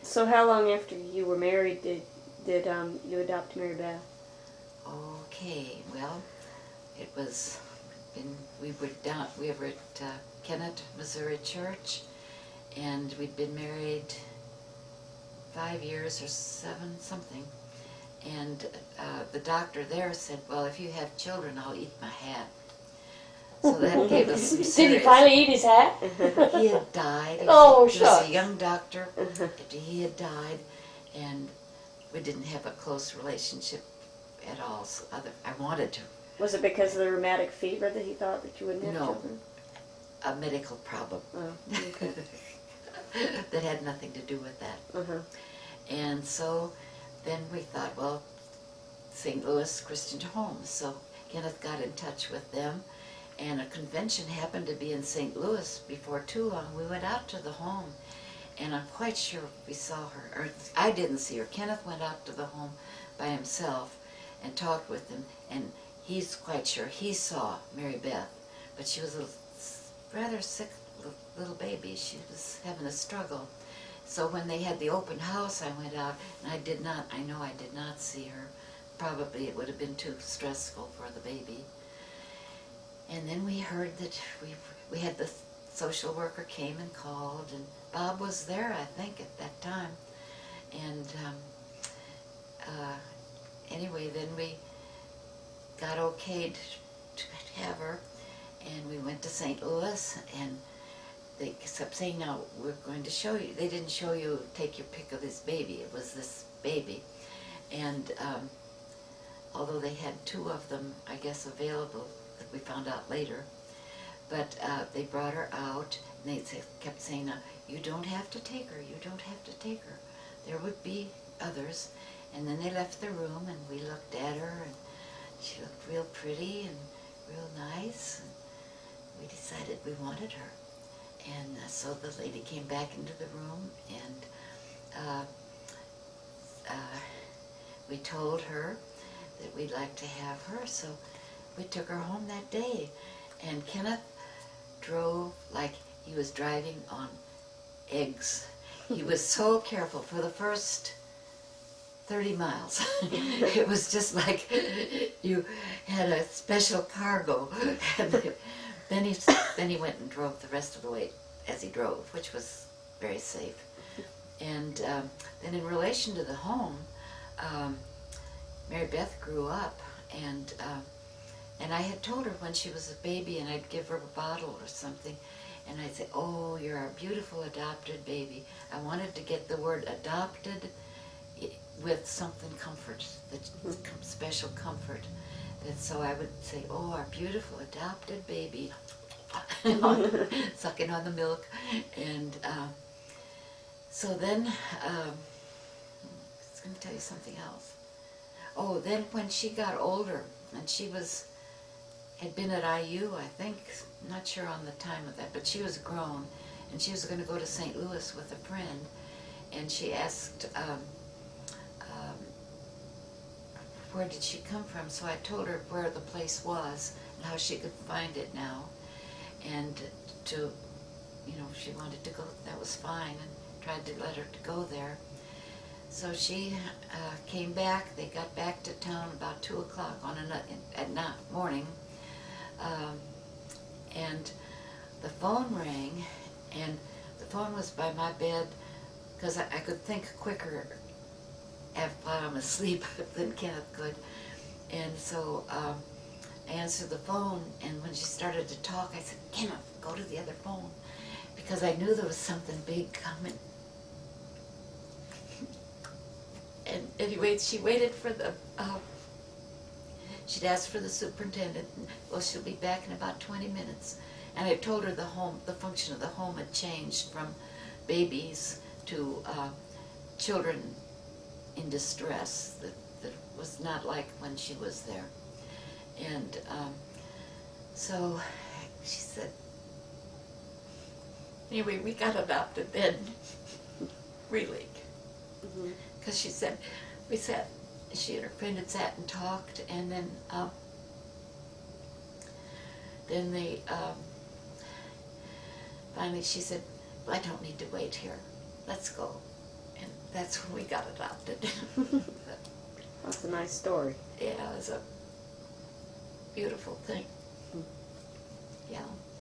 So how long after you were married did you adopt Mary Beth? Okay, well, it was, we were at Kennett, Missouri Church, and we'd been married 5 years or 7, something. And the doctor there said, well, if you have children, I'll eat my hat. So that gave us some serious... Did he finally eat his hat? He had died. He was a young doctor. He had died, and we didn't have a close relationship at all. So I wanted to. Was it because of the rheumatic fever that he thought that you wouldn't have children? A medical problem. Oh, okay. That had nothing to do with that. Uh-huh. And so then we thought, well, St. Louis Christian Home. So Kenneth got in touch with them, and a convention happened to be in St. Louis before too long. We went out to the home, and I'm quite sure we saw her. Or I didn't see her. Kenneth went out to the home by himself and talked with him, and he's quite sure he saw Mary Beth, but she was a rather sick little baby. She was having a struggle. So when they had the open house, I went out, and I did not see her. Probably it would have been too stressful for the baby. And then we heard that we had the social worker came and called, and Bob was there, I think, at that time. And anyway, then we got okayed to have her, and we went to St. Louis, and they kept saying, now, we're going to show you. They didn't show you, take your pick of this baby. It was this baby. And although they had 2 of them, I guess, available, that we found out later, but they brought her out, and they kept saying, now, you don't have to take her. You don't have to take her. There would be others. And then they left the room, and we looked at her, and she looked real pretty and real nice. And we decided we wanted her. And so the lady came back into the room, and we told her that we'd like to have her. So we took her home that day. And Kenneth drove like he was driving on eggs. He was so careful for the first 30 miles. It was just like you had a special cargo. And then he went and drove the rest of the way as he drove, which was very safe. And then in relation to the home, Mary Beth grew up, and I had told her when she was a baby, and I'd give her a bottle or something, and I'd say, oh, you're our beautiful adopted baby. I wanted to get the word adopted with something comfort, special comfort. And so I would say, oh, our beautiful adopted baby, sucking on the milk. And so then, I was going to tell you something else. Oh, then when she got older, and she had been at IU, I think, not sure on the time of that, but she was grown, and she was going to go to St. Louis with a friend, and she asked, where did she come from? So I told her where the place was and how she could find it now. And she wanted to go, that was fine, and tried to let her to go there. So she came back. They got back to town about 2 o'clock at night, morning. And the phone rang, and the phone was by my bed because I could think quicker while I'm asleep than Kenneth could. And so I answered the phone, and when she started to talk, I said, Kenneth, go to the other phone, because I knew there was something big coming. And anyway, she waited for she'd asked for the superintendent. Well, she'll be back in about 20 minutes. And I told her the function of the home had changed from babies to children in distress, that was not like when she was there. And so she said, anyway, we got adopted then, really. Because she said, she and her friend had sat and talked, and then they, finally she said, well, I don't need to wait here, let's go. And that's when we got adopted. That's a nice story. Yeah, it was a beautiful thing. Yeah.